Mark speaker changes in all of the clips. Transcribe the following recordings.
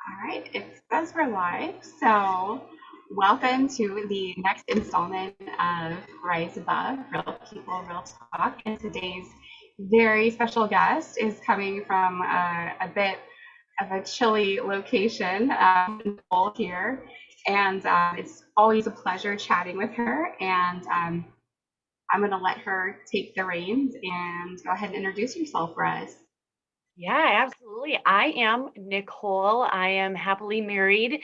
Speaker 1: All right, it says we're live. So, welcome to the next installment of Rise Above Real People, Real Talk. And today's very special guest is coming from a bit of a chilly location, Nicole here. And it's always a pleasure chatting with her. And I'm going to let her take the reins and go ahead and introduce yourself for us.
Speaker 2: Yeah, absolutely. I am Nicole. I am happily married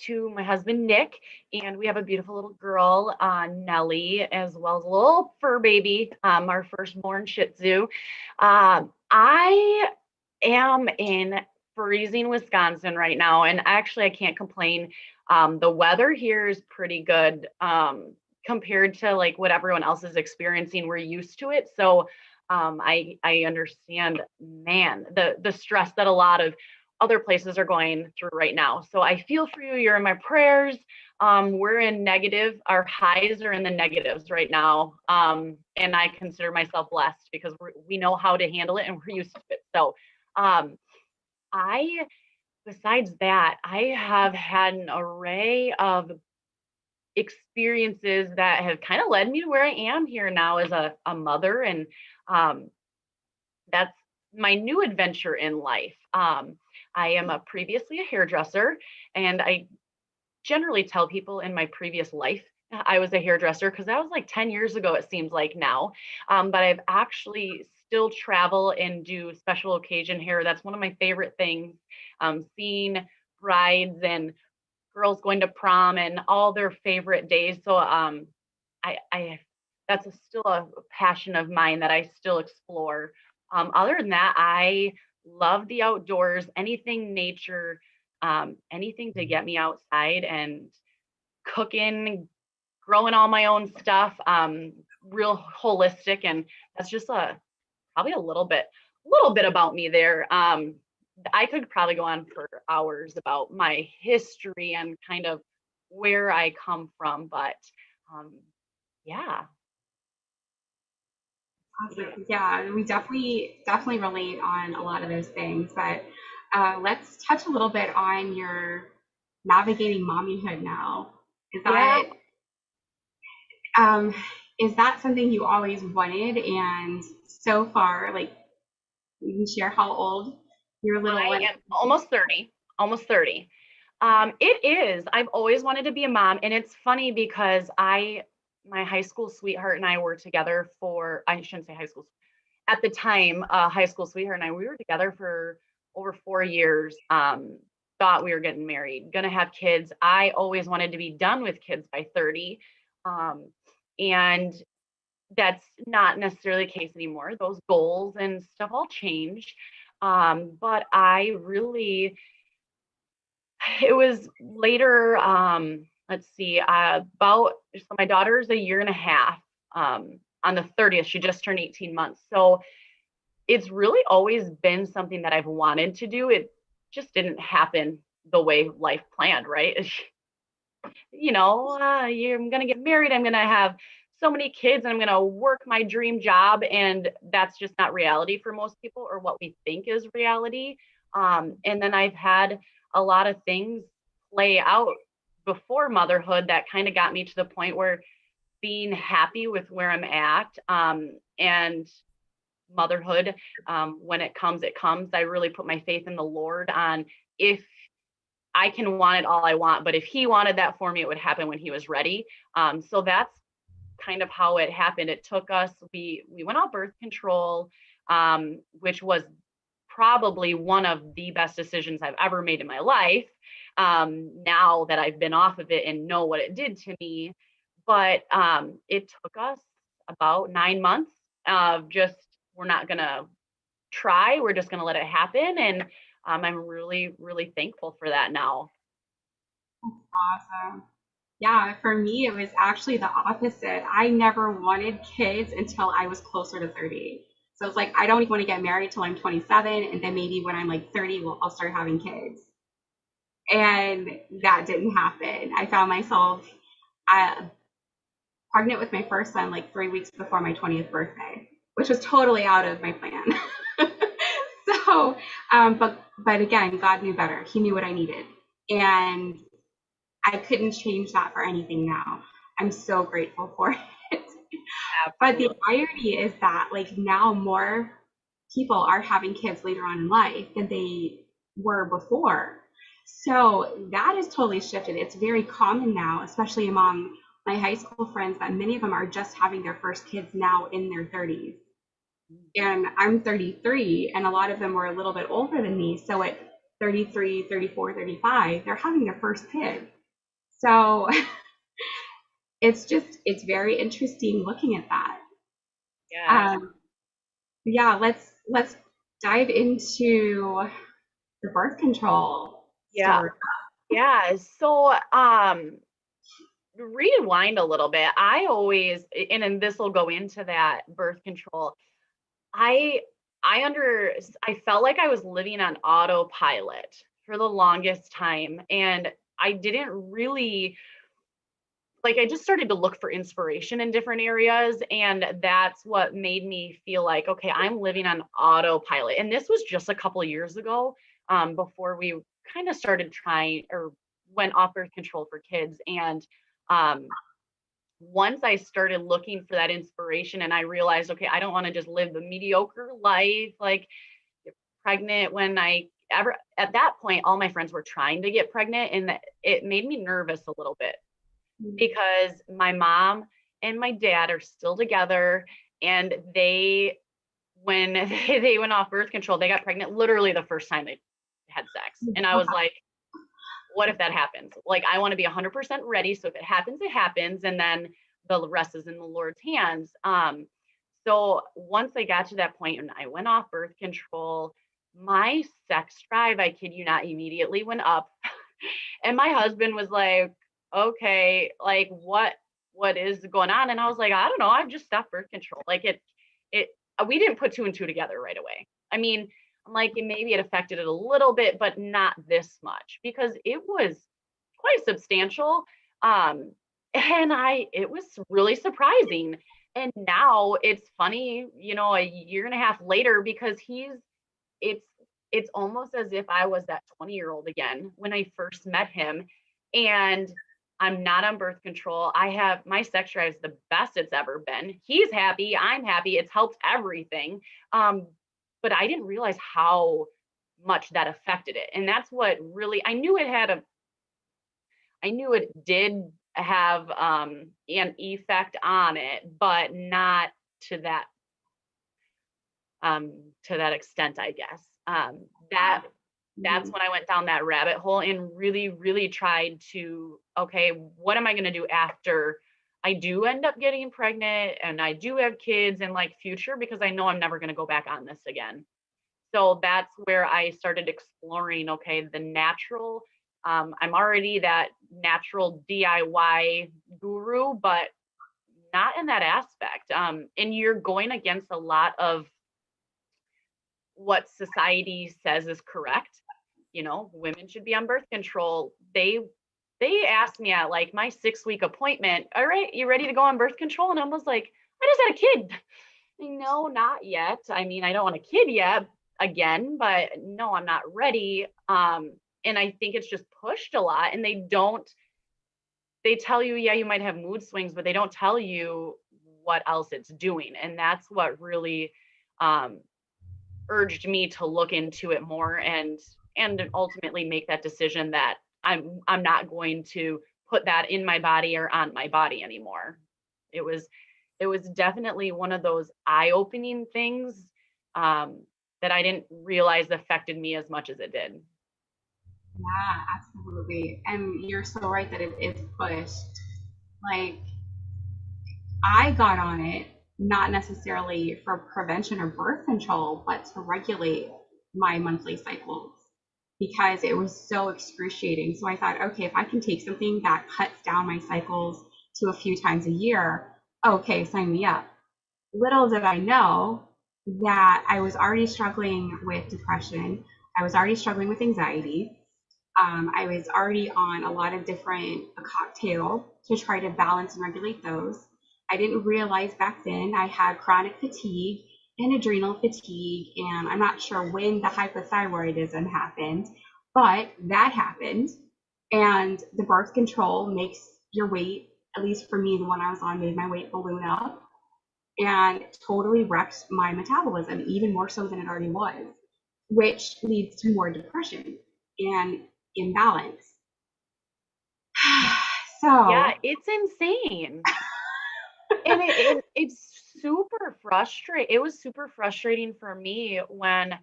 Speaker 2: to my husband, Nick, and we have a beautiful little girl, Nellie, as well as a little fur baby, our firstborn Shih Tzu. I am in freezing Wisconsin right now, and actually, I can't complain. The weather here is pretty good compared to like what everyone else is experiencing. We're used to it, so I understand, man, the stress that a lot of other places are going through right now. So I feel for you. You're in my prayers. We're in negative. Our highs are in the negatives right now, and I consider myself blessed because we know how to handle it and we're used to it. So, um, I besides that, I have had an array of experiences that have kind of led me to where I am here now as a mother and um, that's my new adventure in life. I am a previously a hairdresser, and I generally tell people in my previous life I was a hairdresser because that was like 10 years ago, it seems like now. But I've actually still travel and do special occasion hair. That's one of my favorite things. Seeing brides and girls going to prom and all their favorite days. So I that's still a passion of mine that I still explore. Other than that, I love the outdoors, anything nature, anything to get me outside and cooking, growing all my own stuff, real holistic. And that's just probably a little bit about me there. I could probably go on for hours about my history and kind of where I come from, but um, yeah.
Speaker 1: Awesome. Yeah, we definitely relate on a lot of those things. But let's touch a little bit on your navigating mommyhood now. Is
Speaker 2: Yeah,
Speaker 1: that um, is that something you always wanted? And so far, like you can share how old your little
Speaker 2: I
Speaker 1: one.
Speaker 2: am almost 30, almost 30. It is. I've always wanted to be a mom. And it's funny because my high school sweetheart and I were together for, I shouldn't say high school, at the time, high school sweetheart and I, we were together for over 4 years. Thought we were getting married, gonna have kids. I always wanted to be done with kids by 30. Um, and that's not necessarily the case anymore. Those goals and stuff all change. But I really, it was later, let's see, about, so my daughter's a year and a half. On the 30th, she just turned 18 months. So it's really always been something that I've wanted to do. It just didn't happen the way life planned, right? I'm going to get married. I'm going to have so many kids and I'm going to work my dream job. And that's just not reality for most people or what we think is reality. And then I've had a lot of things play out before motherhood that kind of got me to the point where being happy with where I'm at and motherhood, when it comes, it comes. I really put my faith in the Lord on if I can want it all I want, but if he wanted that for me, it would happen when he was ready. So that's kind of how it happened. It took us, we went on birth control, which was probably one of the best decisions I've ever made in my life. Now that I've been off of it and know what it did to me, but it took us about 9 months of just, we're not gonna try, we're just gonna let it happen. And I'm really, really thankful for that now.
Speaker 1: Awesome. Yeah, for me, it was actually the opposite. I never wanted kids until I was closer to 30. So it's like, I don't even want to get married till I'm 27. And then maybe when I'm like 30, I'll start having kids. And that didn't happen. I found myself uh, pregnant with my first son like 3 weeks before my 20th birthday, which was totally out of my plan. So So, but again, God knew better. He knew what I needed, and I couldn't change that for anything now. I'm so grateful for it. But the
Speaker 2: Absolutely.
Speaker 1: irony is that like now more people are having kids later on in life than they were before. So that is totally shifted. It's very common now, especially among my high school friends, that many of them are just having their first kids now in their 30s. And I'm 33, and a lot of them were a little bit older than me. So at 33, 34, 35, they're having their first kid. So it's very interesting looking at that.
Speaker 2: Yes.
Speaker 1: Um, yeah, let's dive into the birth control
Speaker 2: Yeah.
Speaker 1: story.
Speaker 2: Yeah. So, rewind a little bit. I always, and this will go into that birth control. I, I felt like I was living on autopilot for the longest time. And I didn't really, like, I just started to look for inspiration in different areas. And that's what made me feel like, okay, I'm living on autopilot. And this was just a couple of years ago, before we kind of started trying or went off birth control for kids. And um, once I started looking for that inspiration and I realized, okay, I don't want to just live the mediocre life, like get pregnant when I ever, at that point, all my friends were trying to get pregnant. And it made me nervous a little bit because my mom and my dad are still together, and when they went off birth control, they got pregnant literally the first time they had sex. And I was like, what if that happens? Like, I want to be 100% ready. So if it happens, it happens. And then the rest is in the Lord's hands. So once I got to that point and I went off birth control, my sex drive, I kid you not, immediately went up. And my husband was like, okay, like what is going on? And I was like, I don't know. I've just stopped birth control. Like it, we didn't put two and two together right away. I mean, I'm like, maybe it affected it a little bit, but not this much because it was quite substantial. Um, and it was really surprising. And now it's funny, a year and a half later, because it's, it's almost as if I was that 20-year-old again when I first met him. And I'm not on birth control. I have my sex drive is the best it's ever been. He's happy. I'm happy. It's helped everything. Um, but I didn't realize how much that affected it. And that's what really, I knew it did have an effect on it, but not to that um, to that extent, I guess. That that's
Speaker 1: Mhm.
Speaker 2: when I went down that rabbit hole and really, really tried to, okay, what am I going to do after I do end up getting pregnant and I do have kids and like future, because I know I'm never going to go back on this again. So that's where I started exploring, okay, the natural. I'm already that natural DIY guru, but not in that aspect. And you're going against a lot of what society says is correct. Women should be on birth control. They asked me at like my 6-week appointment, all right, you ready to go on birth control? And I was like, I just had a kid. No, not yet. I mean, I don't want a kid yet again, but no, I'm not ready. And I think it's just pushed a lot. And they tell you, yeah, you might have mood swings, but they don't tell you what else it's doing. And that's what really um, urged me to look into it more and ultimately make that decision that I'm not going to put that in my body or on my body anymore. It was it was definitely one of those eye-opening things um, that I didn't realize affected me as much as it did.
Speaker 1: Yeah, absolutely. And you're so right that it is pushed. Like I got on it not necessarily for prevention or birth control, but to regulate my monthly cycles because it was so excruciating. So I thought, okay, if I can take something that cuts down my cycles to a few times a year, okay, sign me up. Little did I know that I was already struggling with depression. I was already struggling with anxiety. I was already on a lot of different a cocktail to try to balance and regulate those. I didn't realize back then I had chronic fatigue and adrenal fatigue, and I'm not sure when the hypothyroidism happened, but that happened. And the birth control makes your weight, at least for me, the one I was on, made my weight balloon up and totally wrecked my metabolism, even more so than it already was, which leads to more depression and imbalance.
Speaker 2: Yeah,
Speaker 1: So,
Speaker 2: it's insane. And it's super frustrating. It was super frustrating for me when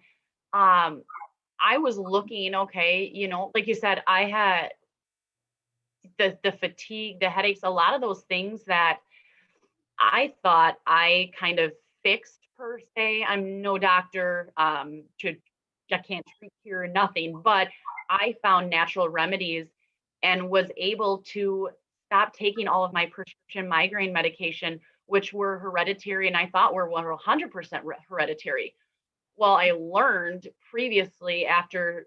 Speaker 2: I was looking, okay, like you said, I had the fatigue, the headaches, a lot of those things that I thought I kind of fixed per se. I'm no doctor, I can't treat, cure, nothing, but I found natural remedies and was able to stop taking all of my prescription migraine medication, which were hereditary and I thought were 100% hereditary. Well, I learned previously after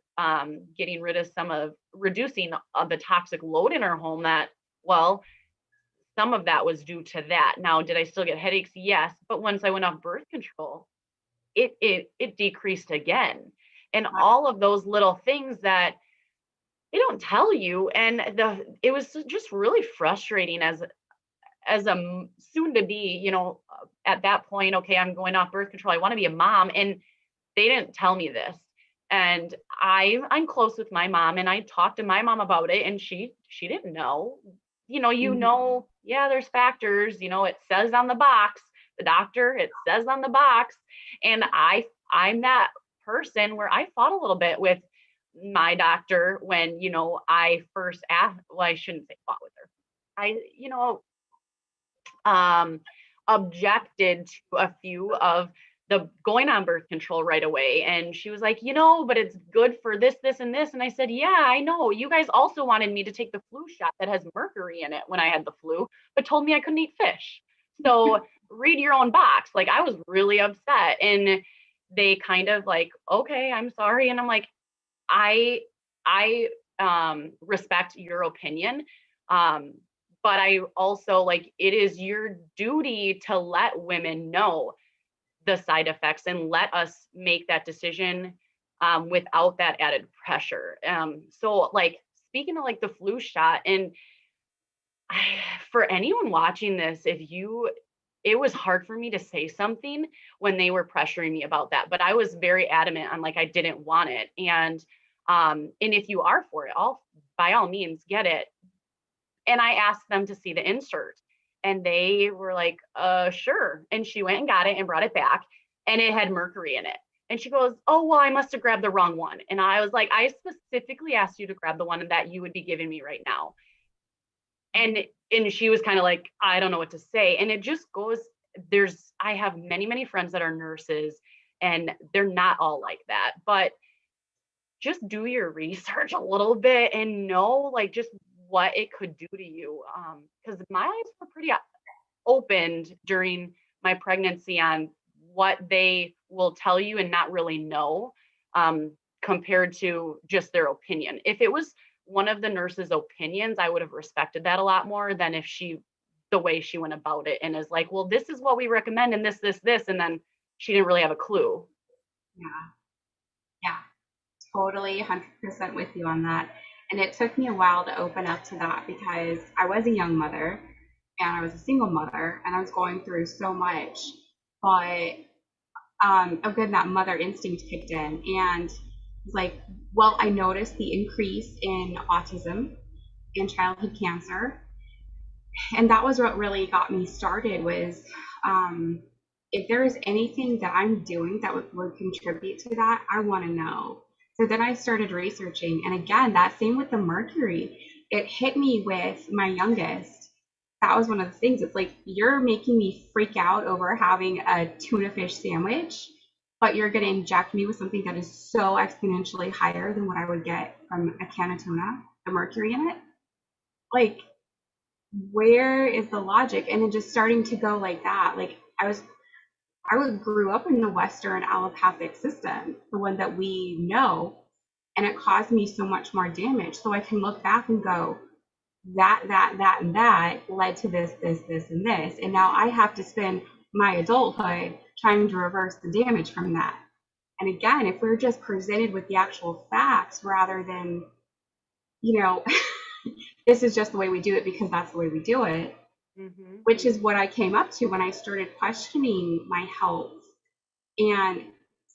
Speaker 2: getting rid of reducing the toxic load in our home that, well, some of that was due to that. Now, did I still get headaches? Yes. But once I went off birth control, it decreased again. And all of those little things that they don't tell you. And it was just really frustrating as a soon to be, at that point, okay, I'm going off birth control. I want to be a mom. And they didn't tell me this. And I'm close with my mom and I talked to my mom about it and she didn't know. Yeah, there's factors, it says on the box, the doctor, it says on the box. And I'm that person where I fought a little bit with my doctor when, I first asked, well, I shouldn't say fought with her. I, um, objected to a few of the going on birth control right away. And she was like, but it's good for this, this, and this. And I said, yeah, I know. You guys also wanted me to take the flu shot that has mercury in it when I had the flu, but told me I couldn't eat fish. So read your own box. Like I was really upset. And they kind of like, okay, I'm sorry. And I'm like, I respect your opinion. Um, but I also like it is your duty to let women know the side effects and let us make that decision without that added pressure. So like speaking of like the flu shot and for anyone watching this, it was hard for me to say something when they were pressuring me about that, but I was very adamant on like I didn't want it. And if you are for it, I'll by all means get it. And I asked them to see the insert and they were like, sure. And she went and got it and brought it back and it had mercury in it. And she goes, oh, well, I must have grabbed the wrong one. And I was like, I specifically asked you to grab the one that you would be giving me right now. And she was kind of like, I don't know what to say. And it just goes, I have many, many friends that are nurses and they're not all like that, but just do your research a little bit and know like just what it could do to you. Because my eyes were pretty opened during my pregnancy on what they will tell you and not really know, compared to just their opinion. If it was one of the nurses' opinions, I would have respected that a lot more than if the way she went about it and is like, well, this is what we recommend and this, and then she didn't really have a clue.
Speaker 1: yeah, yeah, totally 100% with you on that. And it took me a while to open up to that because I was a young mother and I was a single mother and I was going through so much. But again, that mother instinct kicked in and was like, well, I noticed the increase in autism and childhood cancer. And that was what really got me started was if there is anything that I'm doing that would contribute to that, I want to know. So then I started researching. And again, that same with the mercury, it hit me with my youngest. That was one of the things. It's like, you're making me freak out over having a tuna fish sandwich, but you're going to inject me with something that is so exponentially higher than what I would get from a can of tuna, the mercury in it. Like, where is the logic? And then just starting to go like that. Like, I grew up in the Western allopathic system, the one that we know, and it caused me so much more damage. So I can look back and go, that, and that led to this, and this. And now I have to spend my adulthood trying to reverse the damage from that. And again, if we're just presented with the actual facts rather than, you know, this is just the way we do it because that's the way we do it, which is what I came up to when I started questioning my health. And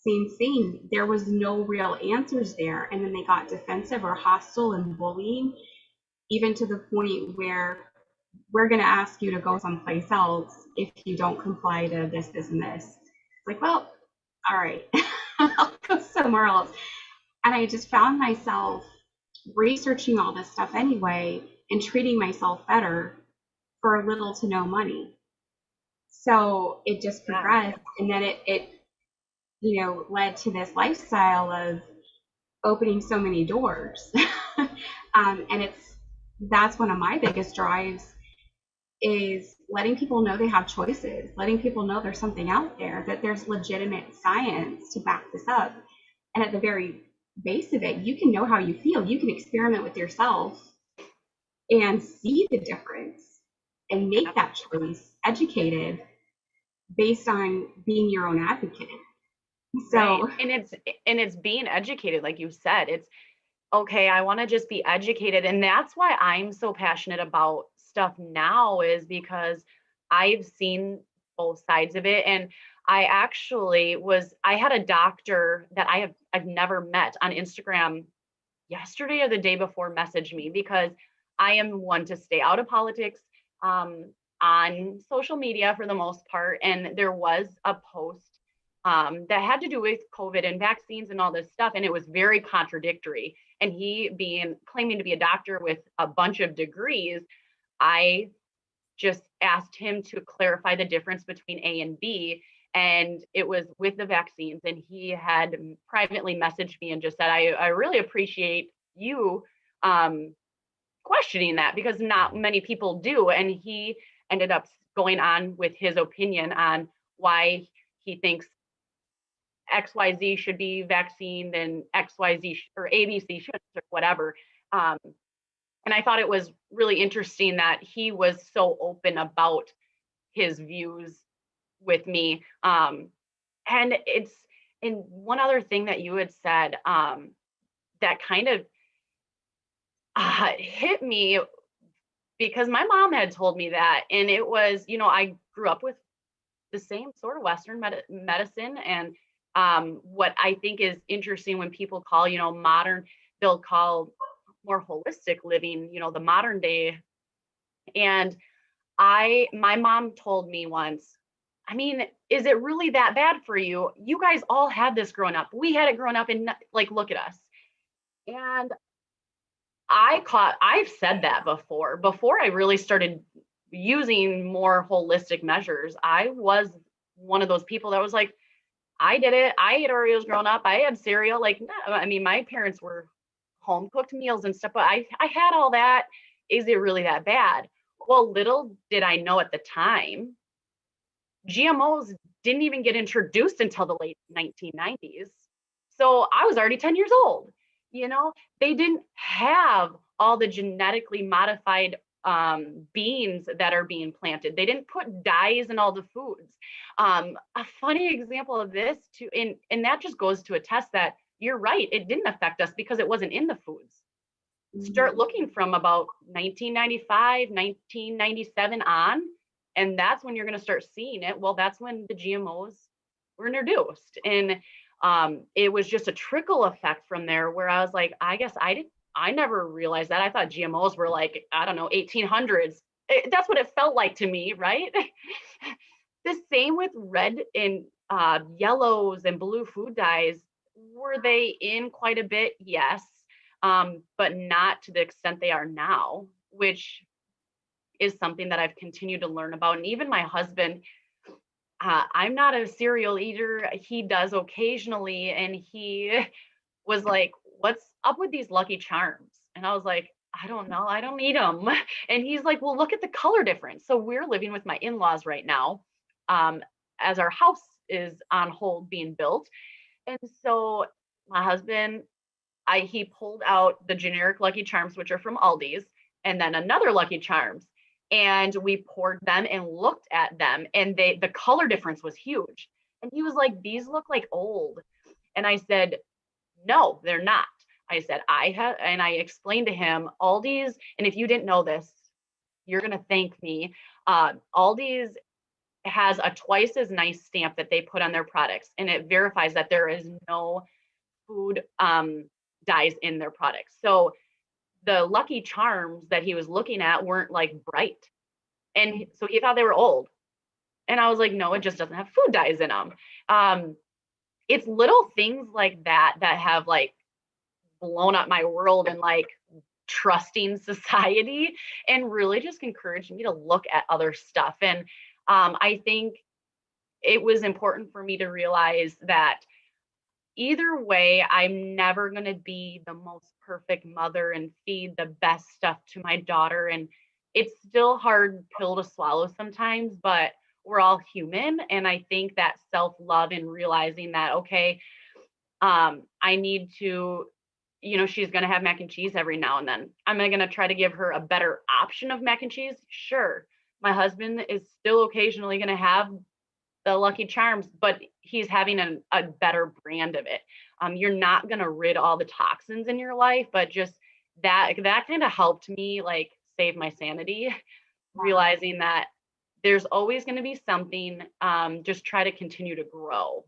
Speaker 1: same thing, there was no real answers there. And then they got defensive or hostile and bullying, even to the point where we're going to ask you to go someplace else if you don't comply to this, this, and this. It's like, well, all right, I'll go somewhere else. And I just found myself researching all this stuff anyway and treating myself better for little to no money. So it just progressed. And then it led to this lifestyle of opening so many doors. And that's one of my biggest drives is letting people know they have choices, letting people know there's something out there, that there's legitimate science to back this up. And at the very base of it, you can know how you feel. You can experiment with yourself and see the difference and make that choice educated based on being your own advocate. So,
Speaker 2: right. And it's being educated, like you said. It's okay, I want to just be educated. And that's why I'm so passionate about stuff now, is because I've seen both sides of it. And I had a doctor that I've never met on Instagram yesterday or the day before messaged me, because I am one to stay out of politics on social media for the most part. And there was a post that had to do with COVID and vaccines and all this stuff. And it was very contradictory. And he claiming to be a doctor with a bunch of degrees, I just asked him to clarify the difference between A and B. And it was with the vaccines. And he had privately messaged me and just said, I really appreciate you questioning that, because not many people do. And he ended up going on with his opinion on why he thinks XYZ should be vaccinated and XYZ or ABC shouldn't, or whatever. And I thought it was really interesting that he was so open about his views with me. And one other thing that you had said that kind of hit me, because my mom had told me that, and it was, I grew up with the same sort of Western medicine. And what I think is interesting when people call, modern, they'll call more holistic living, the modern day. And my mom told me once, I mean, is it really that bad for you? You guys all had this growing up. We had it growing up, and like, look at us. And I've said that before I really started using more holistic measures. I was one of those people that was like, I did it. I ate Oreos growing up. I had cereal. Like, no, I mean, my parents were home cooked meals and stuff, but I had all that. Is it really that bad? Well, little did I know at the time, GMOs didn't even get introduced until the late 1990s. So I was already 10 years old. They didn't have all the genetically modified beans that are being planted. They didn't put dyes in all the foods. A funny example of this too, and that just goes to attest that you're right. It didn't affect us because it wasn't in the foods. Start looking from about 1995, 1997 on, and that's when you're going to start seeing it. Well, that's when the GMOs were introduced. And it was just a trickle effect from there, where I was like, I guess I never realized that. I thought GMOs were like, I don't know, 1800s. That's what it felt like to me, right? The same with red and yellows and blue food dyes. Were they in quite a bit? Yes, but not to the extent they are now, which is something that I've continued to learn about. And even my husband, I'm not a cereal eater. He does occasionally. And he was like, what's up with these Lucky Charms? And I was like, I don't know. I don't eat them. And he's like, well, look at the color difference. So we're living with my in-laws right now, as our house is on hold being built. And so my husband, he pulled out the generic Lucky Charms, which are from Aldi's, and then another Lucky Charms. and we poured them and looked at them, and the color difference was huge. And he was like, these look like old. And I said, no, they're not. I said, and I explained to him Aldi's, and if you didn't know this, you're going to thank me. Aldi's has a twice as nice stamp that they put on their products, and it verifies that there is no food dyes in their products. So the Lucky Charms that he was looking at weren't like bright. And so he thought they were old. And I was like, no, it just doesn't have food dyes in them. It's little things like that that have like blown up my world and like trusting society, and really just encouraged me to look at other stuff. And I think it was important for me to realize that either way, I'm never going to be the most perfect mother and feed the best stuff to my daughter. And it's still a hard pill to swallow sometimes, but we're all human. And I think that self-love and realizing that, okay, I need to, she's going to have mac and cheese every now and then. Am I going to try to give her a better option of mac and cheese? Sure. My husband is still occasionally going to have the Lucky Charms, but he's having a better brand of it. You're not going to rid all the toxins in your life, but just that kind of helped me like save my sanity, realizing that there's always going to be something. Just try to continue to grow.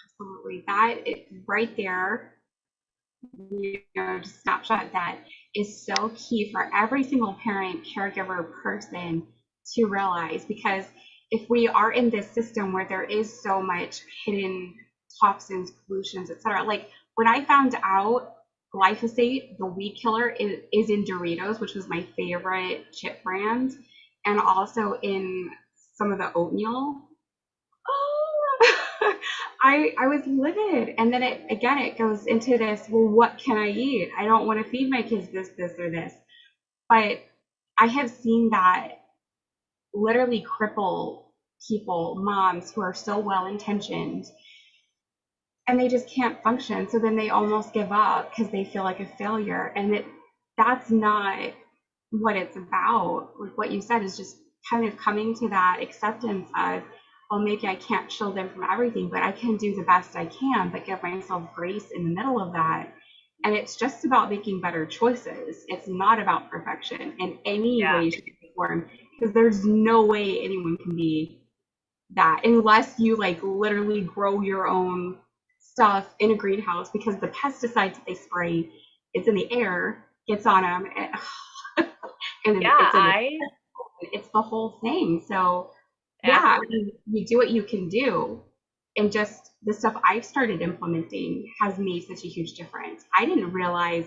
Speaker 1: Absolutely. That is right there, snapshot that is so key for every single parent, caregiver, person to realize, because if we are in this system where there is so much hidden toxins, pollutions, etc., like when I found out glyphosate, the weed killer, is in Doritos, which was my favorite chip brand, and also in some of the oatmeal. Oh, I was livid. And then it goes into this, well, what can I eat? I don't want to feed my kids this, or this. But I have seen that literally cripple people, moms who are so well intentioned, and they just can't function. So then they almost give up because they feel like a failure. And that's not what it's about. Like what you said is just kind of coming to that acceptance of, well, maybe I can't shield them from everything, but I can do the best I can, but give myself grace in the middle of that. And it's just about making better choices. It's not about perfection in any way, shape, or form, because there's no way anyone can be that unless you like literally grow your own stuff in a greenhouse, because the pesticides that they spray, it's in the air, gets on them, and it's the whole thing. So yeah, I mean, you do what you can do, and just the stuff I've started implementing has made such a huge difference. I didn't realize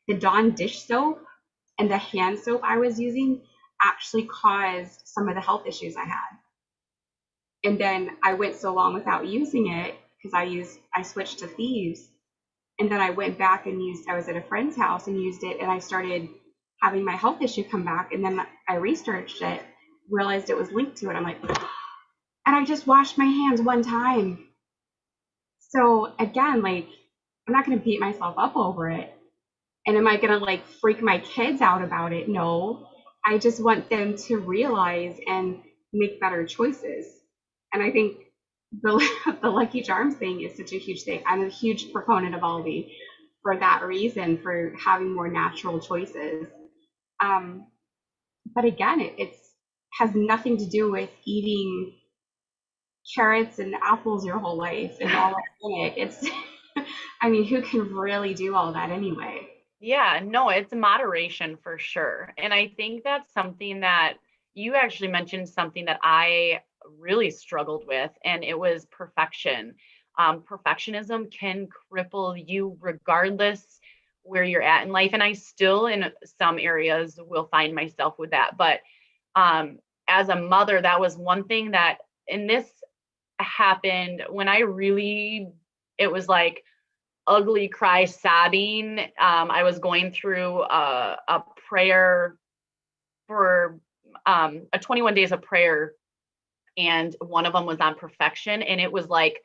Speaker 1: the Dawn dish soap and the hand soap I was using actually caused some of the health issues I had. And then I went so long without using it because I switched to Thieves, and then I went back and I was at a friend's house and used it, and I started having my health issue come back, and then I researched it, realized it was linked to it. I'm like, and I just washed my hands one time. So again, like, I'm not going to beat myself up over it. And am I going to like freak my kids out about it? No, I just want them to realize and make better choices. And I think the Lucky Charms thing is such a huge thing. I'm a huge proponent of Aldi for that reason, for having more natural choices. But again, it has nothing to do with eating carrots and apples your whole life and all organic. It's, I mean, who can really do all that anyway?
Speaker 2: Yeah, no, it's moderation for sure. And I think that's something that you actually mentioned, something that I really struggled with, and it was perfection. Perfectionism can cripple you regardless where you're at in life. And I still, in some areas, will find myself with that. But as a mother, that was one thing that, and this happened when it was like, ugly cry sobbing. I was going through a prayer for a 21 days of prayer, and one of them was on perfection, and it was like,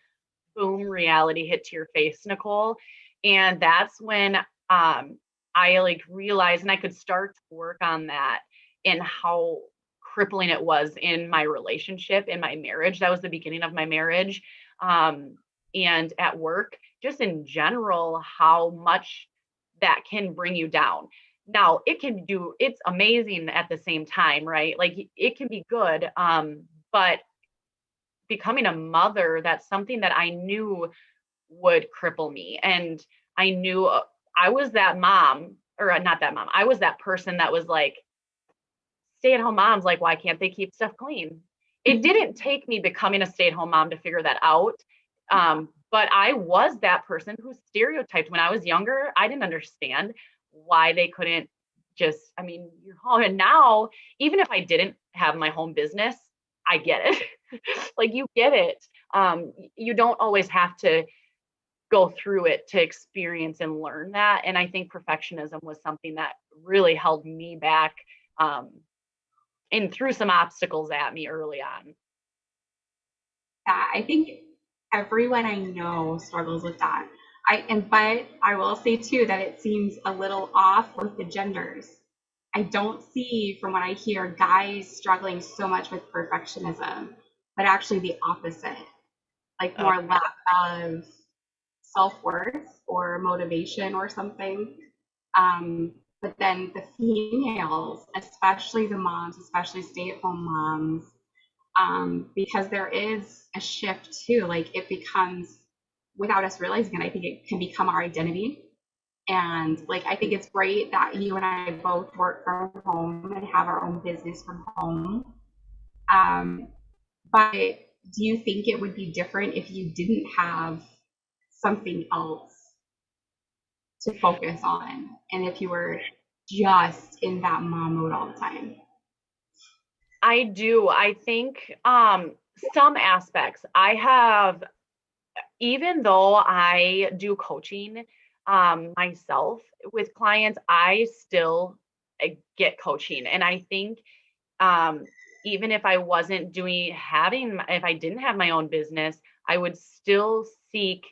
Speaker 2: boom, reality hit to your face, Nicole. And that's when I like realized, and I could start to work on that. and how crippling it was in my relationship, in my marriage. That was the beginning of my marriage. Um, and at work, just in general, how much that can bring you down. Now, it's amazing at the same time, right? Like it can be good. But becoming a mother, that's something that I knew would cripple me. And I knew I was that mom, or not that mom, I was that person that was like, stay at home moms, like, why can't they keep stuff clean? It didn't take me becoming a stay at home mom to figure that out. But I was that person who stereotyped when I was younger. I didn't understand why they couldn't just, I mean, you're home. And now, even if I didn't have my home business, I get it. Like, you get it. You don't always have to go through it to experience and learn that. And I think perfectionism was something that really held me back, um, and threw some obstacles at me early on.
Speaker 1: Yeah, I think everyone I know struggles with that. But I will say too that it seems a little off with the genders. I don't see from what I hear guys struggling so much with perfectionism, but actually the opposite, like more
Speaker 2: Okay.
Speaker 1: lack of self-worth or motivation or something. But then the females, especially the moms, especially stay-at-home moms, because there is a shift too. Like it becomes, without us realizing it, I think it can become our identity. And like, I think it's great that you and I both work from home and have our own business from home. Um, but do you think it would be different if you didn't have something else to focus on and if you were just in that mom mode all the time?
Speaker 2: I do. I think some aspects I have, even though I do coaching myself with clients, I still get coaching. And I think um, even if I wasn't if I didn't have my own business, I would still seek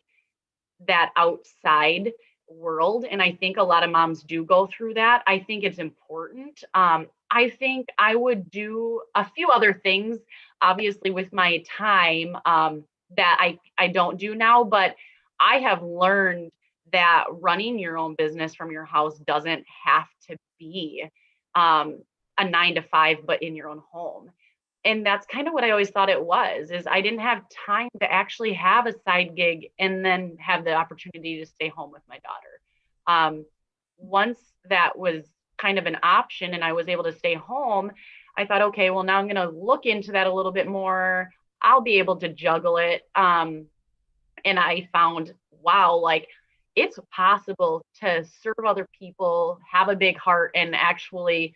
Speaker 2: that outside world. And I think a lot of moms do go through that. I think it's important. I think I would do a few other things, obviously, with my time, that I don't do now, but I have learned that running your own business from your house doesn't have to be a 9 to 5, but in your own home. And that's kind of what I always thought it was, is I didn't have time to actually have a side gig and then have the opportunity to stay home with my daughter. Once that was kind of an option and I was able to stay home, I thought, okay, well, now I'm going to look into that a little bit more. I'll be able to juggle it. And I found, wow, like it's possible to serve other people, have a big heart, and actually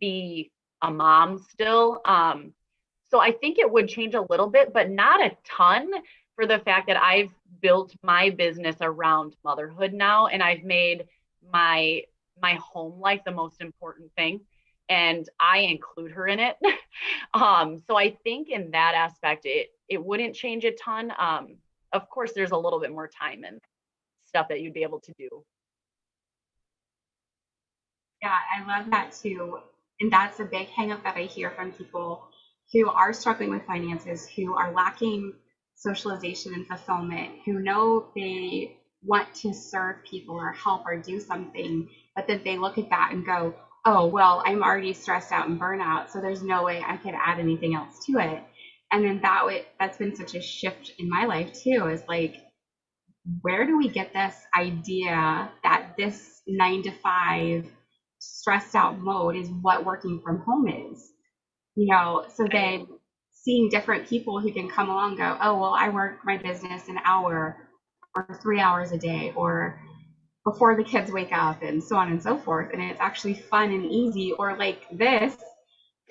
Speaker 2: be a mom still. So I think it would change a little bit, but not a ton, for the fact that I've built my business around motherhood now, and I've made my my home life the most important thing, and I include her in it. So I think in that aspect, it wouldn't change a ton. Of course, there's a little bit more time and stuff that you'd be able to do.
Speaker 1: Yeah, I love that too. And that's a big hang up that I hear from people who are struggling with finances, who are lacking socialization and fulfillment, who know they want to serve people or help or do something, but then they look at that and go, oh, well, I'm already stressed out and burnout, so there's no way I could add anything else to it. And then that's been such a shift in my life too, is like, where do we get this idea that this 9 to 5 stressed out mode is what working from home is? So then seeing different people who can come along and go, oh, well, I work my business an hour or 3 hours a day or before the kids wake up and so on and so forth. And it's actually fun and easy. Or like this,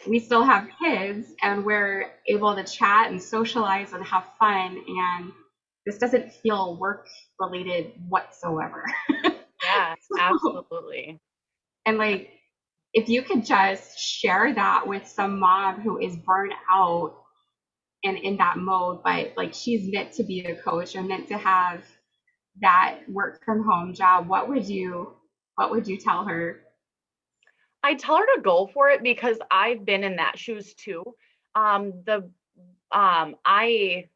Speaker 1: we still have kids and we're able to chat and socialize and have fun. And this doesn't feel work related whatsoever.
Speaker 2: Yeah,
Speaker 1: So,
Speaker 2: absolutely.
Speaker 1: and like, if you could just share that with some mom who is burned out and in that mode, but like she's meant to be a coach and meant to have that work from home job, what would you tell her?
Speaker 2: I tell her to go for it because I've been in that shoes too. The I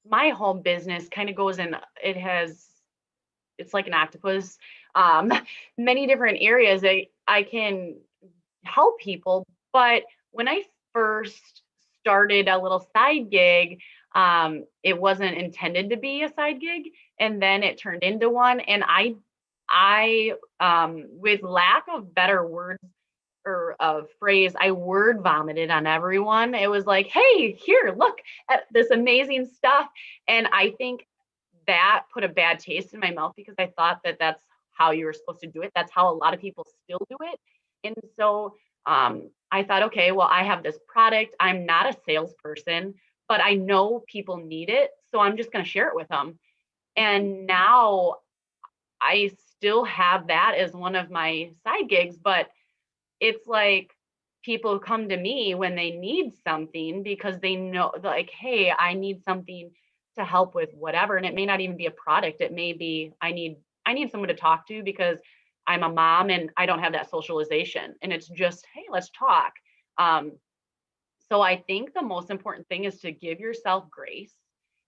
Speaker 2: My home business kind of goes in, it's like an octopus, um, many different areas. I can help people, but when I first started a little side gig, it wasn't intended to be a side gig, and then it turned into one. And with lack of better words or a phrase, I word vomited on everyone. It was like, hey, here, look at this amazing stuff. And I think that put a bad taste in my mouth because I thought that that's how you were supposed to do it. That's how a lot of people still do it. And so I thought, okay, well, I have this product. I'm not a salesperson, but I know people need it. So I'm just going to share it with them. And now I still have that as one of my side gigs, but it's like people come to me when they need something because they know, like, hey, I need something to help with whatever. And it may not even be a product. It may be I need someone to talk to because I'm a mom and I don't have that socialization. And it's just, hey, let's talk. Um, so I think the most important thing is to give yourself grace.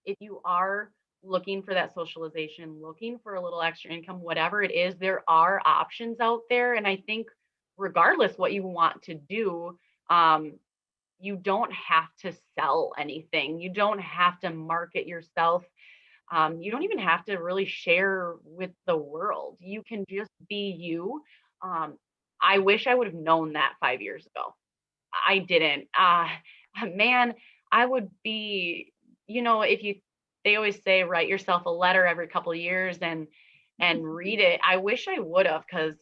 Speaker 2: If you are looking for that socialization, looking for a little extra income, whatever it is, there are options out there. And I think regardless what you want to do, um, you don't have to sell anything. You don't have to market yourself. You don't even have to really share with the world. You can just be you. Um, I wish I would have known that 5 years ago. I didn't. Man, I would be, if you, they always say, write yourself a letter every couple of years and read it. I wish I would have, because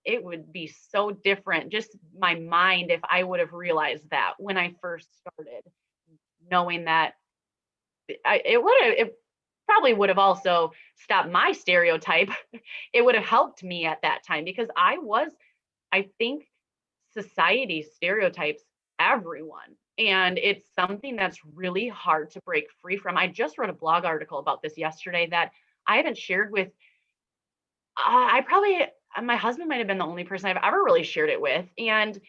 Speaker 2: it would be so different, just my mind, if I would have realized that when I first started, knowing that it probably would have also stopped my stereotype. It would have helped me at that time because I think society stereotypes everyone. And it's something that's really hard to break free from. I just wrote a blog article about this yesterday that I haven't shared with, my husband might have been the only person I've ever really shared it with. And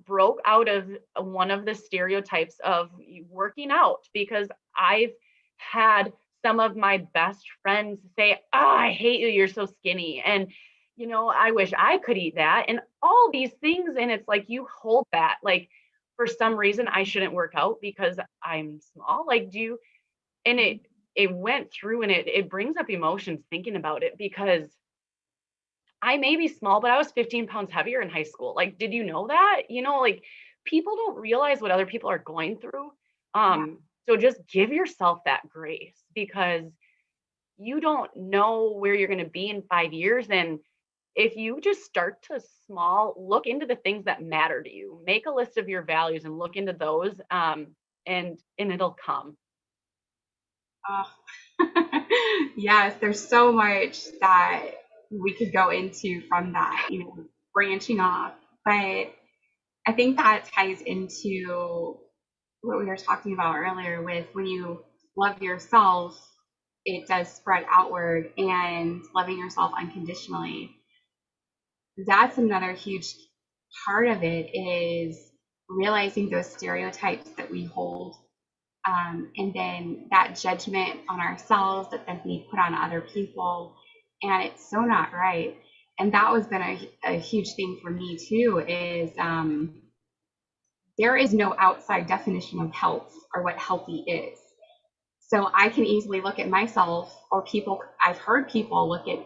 Speaker 2: broke out of one of the stereotypes of working out because I've had some of my best friends say, "Oh, I hate you. You're so skinny." And, I wish I could eat that and all these things. And it's like you hold that. Like, for some reason, I shouldn't work out because I'm small. Like, and it went through, and it brings up emotions thinking about it because I may be small, but I was 15 pounds heavier in high school. Like, did you know that? Like, people don't realize what other people are going through.
Speaker 1: Yeah.
Speaker 2: So just give yourself that grace because you don't know where you're going to be in 5 years. And if you just start to look into the things that matter to you, make a list of your values and look into those, and it'll come.
Speaker 1: Yes, there's so much that we could go into from that, branching off. But I think that ties into what we were talking about earlier with when you love yourself, it does spread outward, and loving yourself unconditionally. That's another huge part of it is realizing those stereotypes that we hold, and then that judgment on ourselves that then we put on other people, and it's so not right. And that was been a huge thing for me too is there is no outside definition of health or what healthy is. So I can easily look at myself or people, I've heard people look at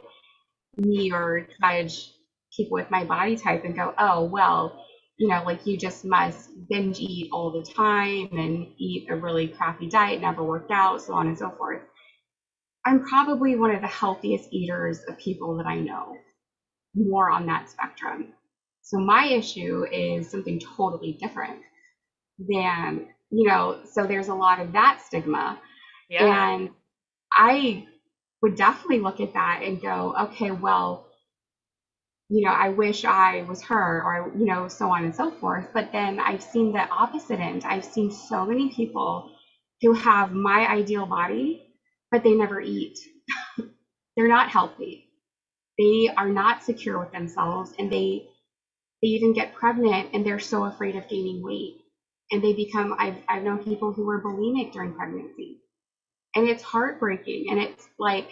Speaker 1: me or judge people with my body type and go, oh, well, like you just must binge eat all the time and eat a really crappy diet, never work out, so on and so forth. I'm probably one of the healthiest eaters of people that I know, more on that spectrum. So my issue is something totally different than, so there's a lot of that stigma.
Speaker 2: Yeah.
Speaker 1: And I would definitely look at that and go, okay, well, I wish I was her, or, so on and so forth. But then I've seen the opposite end. I've seen so many people who have my ideal body, but they never eat. They're not healthy. They are not secure with themselves, and they they even get pregnant and they're so afraid of gaining weight. And they become, I've known people who were bulimic during pregnancy. And it's heartbreaking. And it's like,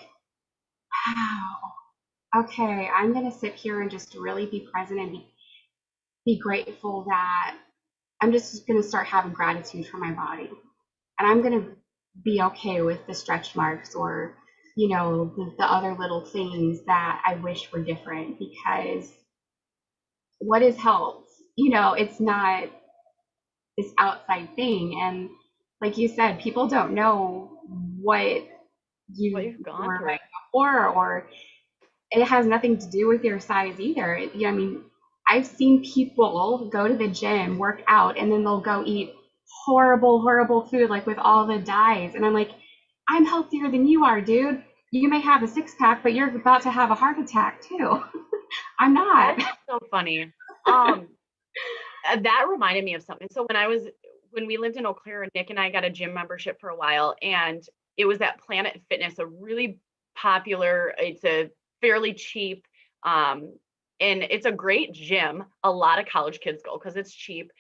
Speaker 1: wow, okay, I'm going to sit here and just really be present and be grateful that I'm just going to start having gratitude for my body. And I'm going to be okay with the stretch marks or, the other little things that I wish were different, because what is health? It's not this outside thing. And like you said, people don't know what
Speaker 2: what
Speaker 1: you
Speaker 2: you've gone
Speaker 1: were
Speaker 2: through.
Speaker 1: like before, or it has nothing to do with your size either. I mean, I've seen people go to the gym, work out, and then they'll go eat horrible, horrible food, like with all the dyes. And I'm like, I'm healthier than you are, dude. You may have a six pack, but you're about to have a heart attack too. I'm
Speaker 2: That
Speaker 1: not.
Speaker 2: is so funny. Um, that reminded me of something. So when we lived in Eau Claire, Nick and I got a gym membership for a while, and it was at Planet Fitness, a really popular, it's a fairly cheap, um, and it's a great gym. A lot of college kids go because it's cheap.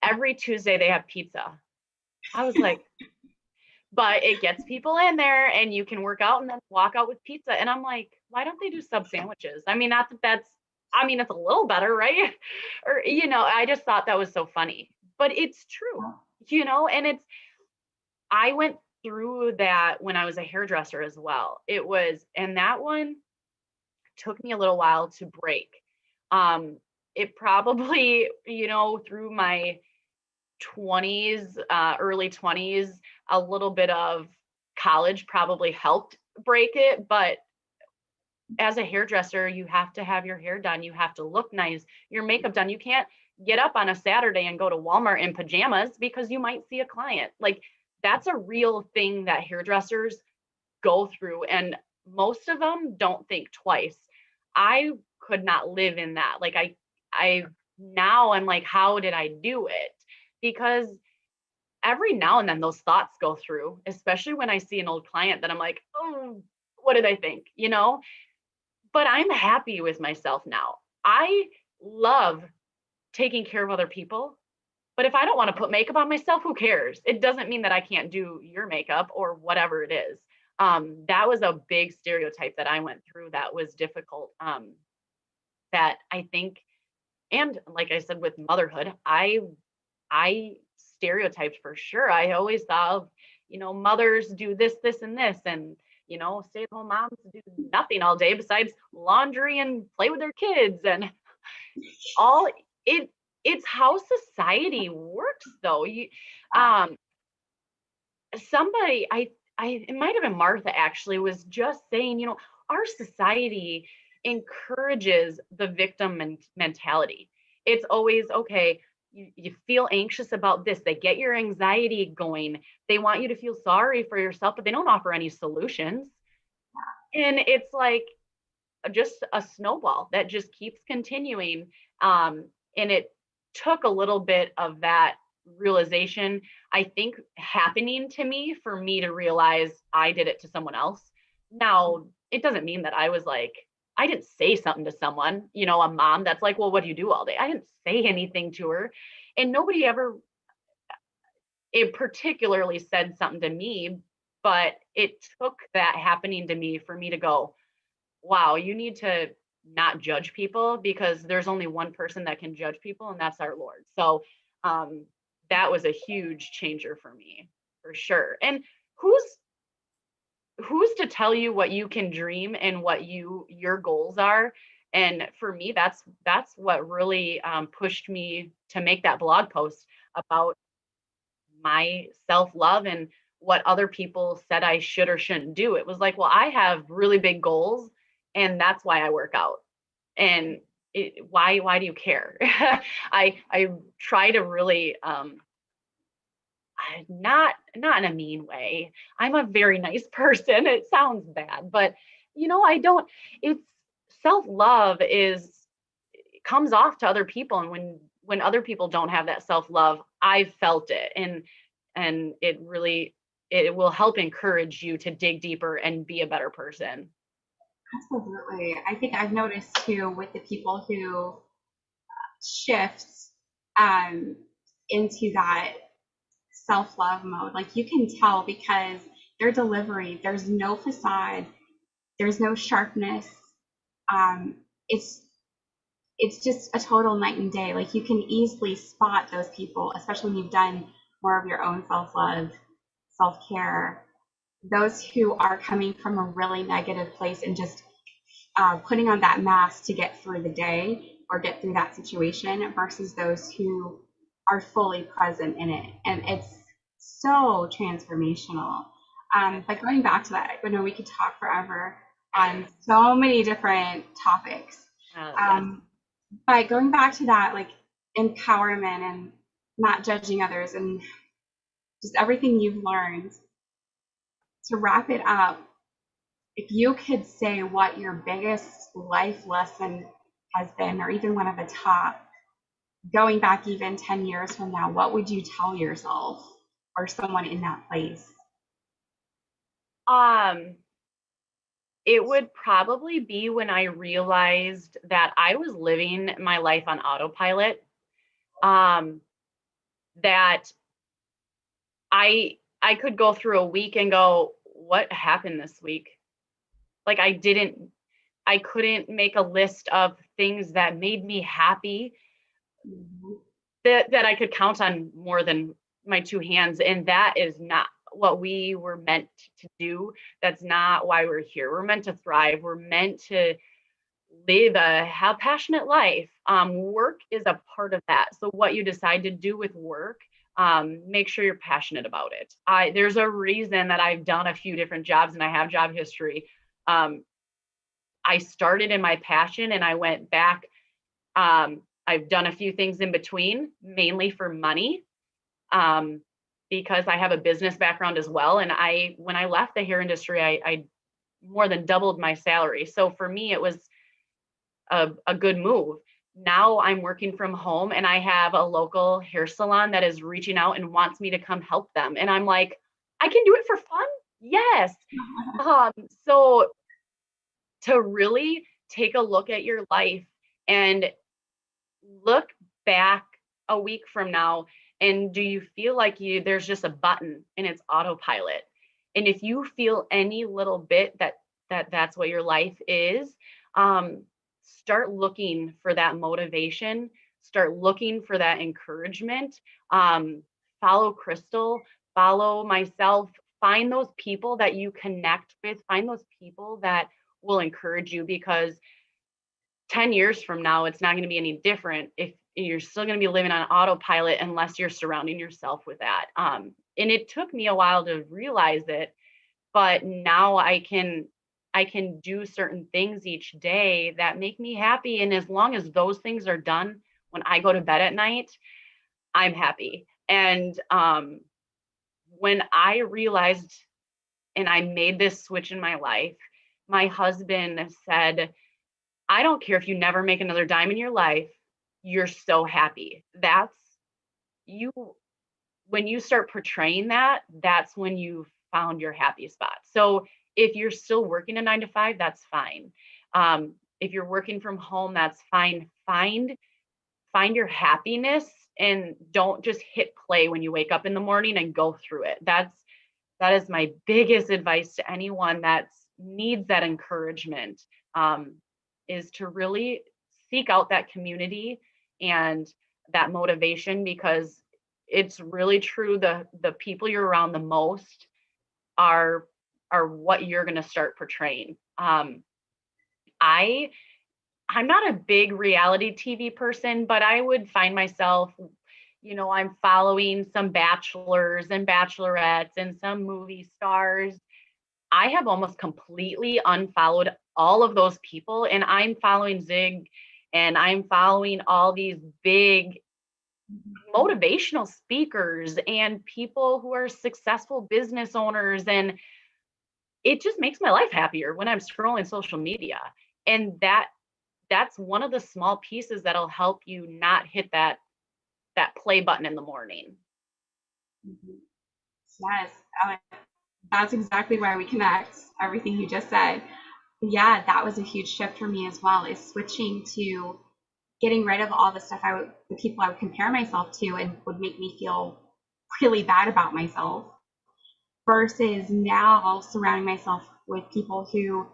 Speaker 2: Every Tuesday they have pizza. I was like, but it gets people in there and you can work out and then walk out with pizza. And I'm like, why don't they do sub sandwiches? I mean, not that it's a little better, right? Or, I just thought that was so funny, but it's true, and I went through that when I was a hairdresser as well. And that one took me a little while to break. Um, it probably, through my 20s, early 20s, a little bit of college probably helped break it. But as a hairdresser, you have to have your hair done. You have to look nice, your makeup done. You can't get up on a Saturday and go to Walmart in pajamas because you might see a client. Like, that's a real thing that hairdressers go through. And most of them don't think twice. I could not live in that. Like, I now I'm like, how did I do it? Because every now and then those thoughts go through, especially when I see an old client that I'm like, oh, what did I think? But I'm happy with myself now. I love taking care of other people. But if I don't want to put makeup on myself, who cares? It doesn't mean that I can't do your makeup or whatever it is. That was a big stereotype that I went through that was difficult. That I think, and like I said, with motherhood, I stereotyped for sure. I always thought of, mothers do this, this, and this, and stay-at-home moms do nothing all day besides laundry and play with their kids and all it. It's how society works, though. Um, somebody, it might have been Martha actually was just saying, our society encourages the victim mentality. It's always okay. You feel anxious about this. They get your anxiety going. They want you to feel sorry for yourself, but they don't offer any solutions. And it's like just a snowball that just keeps continuing. And it took a little bit of that realization, I think, happening to me for me to realize I did it to someone else. Now, it doesn't mean that I was like, I didn't say something to someone, a mom that's like, well, what do you do all day? I didn't say anything to her. And nobody ever it particularly said something to me, but it took that happening to me for me to go, wow, you need to not judge people because there's only one person that can judge people, and that's our Lord. So um, that was a huge changer for me, for sure. And who's who's to tell you what you can dream and what your goals are? And for me, that's what really pushed me to make that blog post about my self-love and what other people said I should or shouldn't do. It was like, well, I have really big goals and that's why I work out. And why do you care? I try to really not in a mean way. I'm a very nice person. It sounds bad, but I don't it's self-love is comes off to other people, and when other people don't have that self-love, I've felt it, and it will help encourage you to dig deeper and be a better person.
Speaker 1: Absolutely. I think I've noticed too with the people who shift um, into that self-love mode. Like you can tell because their delivery, there's no facade, there's no sharpness. Um, it's it's just a total night and day. Like you can easily spot those people, especially when you've done more of your own self-love, self-care. Those who are coming from a really negative place and just putting on that mask to get through the day or get through that situation versus those who are fully present in it. And it's so transformational. But going back to that, I know we could talk forever on so many different topics.
Speaker 2: Yes.
Speaker 1: But going back to that, like empowerment and not judging others and just everything you've learned, to wrap it up, if you could say what your biggest life lesson has been, or even one of the top, going back even 10 years from now, what would you tell yourself or someone in that place?
Speaker 2: Um, it would probably be when I realized that I was living my life on autopilot. Um, that I could go through a week and go, what happened this week? Like I couldn't make a list of things that made me happy
Speaker 1: Mhm.
Speaker 2: that I could count on more than my two hands. And that is not what we were meant to do. That's not why we're here. We're meant to thrive. We're meant to live a have passionate life. Work is a part of that. So what you decide to do with work, make sure you're passionate about it. There's a reason that I've done a few different jobs and I have job history. Um, I started in my passion and I went back. I've done a few things in between, mainly for money, um, because I have a business background as well. And when I left the hair industry, I more than doubled my salary. So for me, it was a good move. Now I'm working from home and I have a local hair salon that is reaching out and wants me to come help them. And I'm like, I can do it for fun. Yes. Um, so to really take a look at your life and look back a week from now, and do you feel like there's just a button and it's autopilot? And if you feel any little bit that's what your life is, um, start looking for that motivation, start looking for that encouragement. um, Follow Crystal, follow myself, find those people that you connect with, find those people that will encourage you, because 10 years from now, it's not going to be any different if you're still going to be living on autopilot unless you're surrounding yourself with that. And it took me a while to realize it, but now I can do certain things each day that make me happy. And as long as those things are done when I go to bed at night, I'm happy. And when I realized and I made this switch in my life, my husband said, I don't care if you never make another dime in your life, you're so happy. That's you when you start portraying that, that's when you found your happy spot. So if you're still working a 9 to 5, that's fine. If you're working from home, that's fine. Find your happiness and don't just hit play when you wake up in the morning and go through it. That is my biggest advice to anyone that needs that encouragement, um, is to really seek out that community and that motivation, because it's really true. The people you're around the most are are what you're going to start portraying. I I'm not a big reality TV person, but I would find myself, I'm following some bachelors and bachelorettes and some movie stars. I have almost completely unfollowed all of those people, and I'm following Zig, and I'm following all these big motivational speakers and people who are successful business owners. And it just makes my life happier when I'm scrolling social media. And that's one of the small pieces that'll help you not hit that play button in the morning.
Speaker 1: Mhm. Yes, uh, that's exactly where we connect. Everything you just said. Yeah, that was a huge shift for me as well, is switching to getting rid of all the stuff the people I would compare myself to and would make me feel really bad about myself, versus now surrounding myself with people who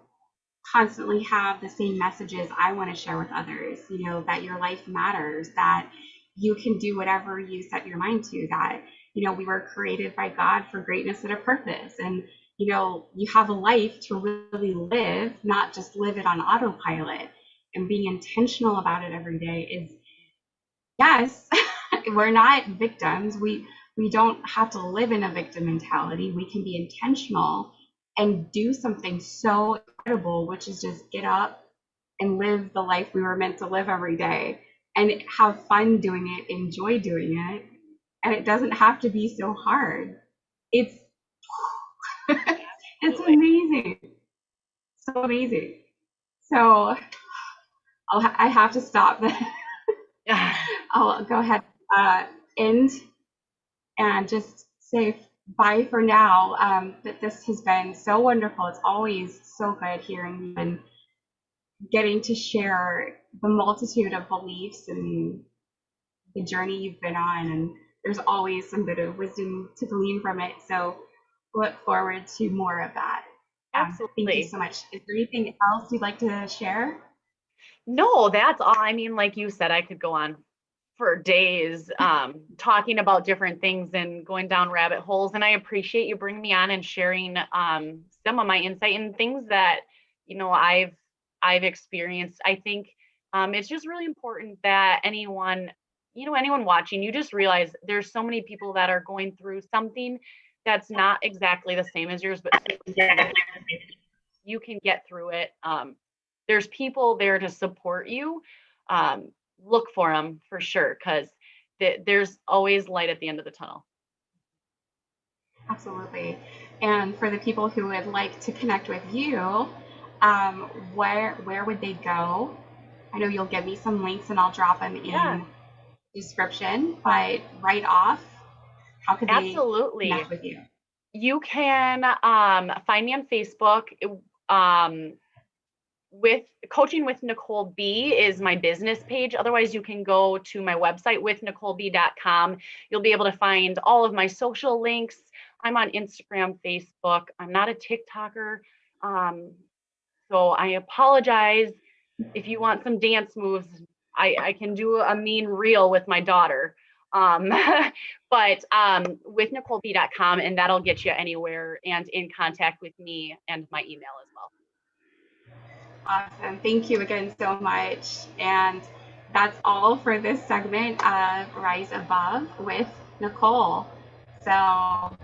Speaker 1: constantly have the same messages I want to share with others, that your life matters, that you can do whatever you set your mind to, that, we were created by God for greatness and a purpose. And, you have a life to really live, not just live it on autopilot. And being intentional about it every day is, yes, we're not victims. We don't have to live in a victim mentality. We can be intentional and do something so incredible, which is just get up and live the life we were meant to live every day and have fun doing it, enjoy doing it. And it doesn't have to be so hard. It's it's amazing. So amazing. So I have to stop. I'll go ahead end and just say bye for now. That this has been so wonderful. It's always so good hearing you and getting to share the multitude of beliefs and the journey you've been on. And there's always some bit of wisdom to glean from it. So look forward to more of that.
Speaker 2: Absolutely.
Speaker 1: Thank you so much. Is there anything else you'd like to share?
Speaker 2: No, that's all. I mean, like you said, I could go on for days talking about different things and going down rabbit holes. And I appreciate you bringing me on and sharing some of my insight and things that, I've experienced. I think it's just really important that anyone watching, you just realize there's so many people that are going through something that's not exactly the same as yours, but you can get through it. There's people there to support you. Look for them for sure, because there's always light at the end of the tunnel.
Speaker 1: Absolutely. And for the people who would like to connect with you, where would they go? I know you'll give me some links and I'll drop them in description, but right off, how could they connect with you?
Speaker 2: You can find me on Facebook. With Coaching with Nicole B is my business page. Otherwise, you can go to my website withnicoleb.com. You'll be able to find all of my social links. I'm on Instagram, Facebook. I'm not a TikToker. So I apologize. If you want some dance moves, I can do a mean reel with my daughter. But with NicoleB.com, and that'll get you anywhere and in contact with me and my email as well.
Speaker 1: Awesome. Thank you again so much. And that's all for this segment of Rise Above with Nicole. So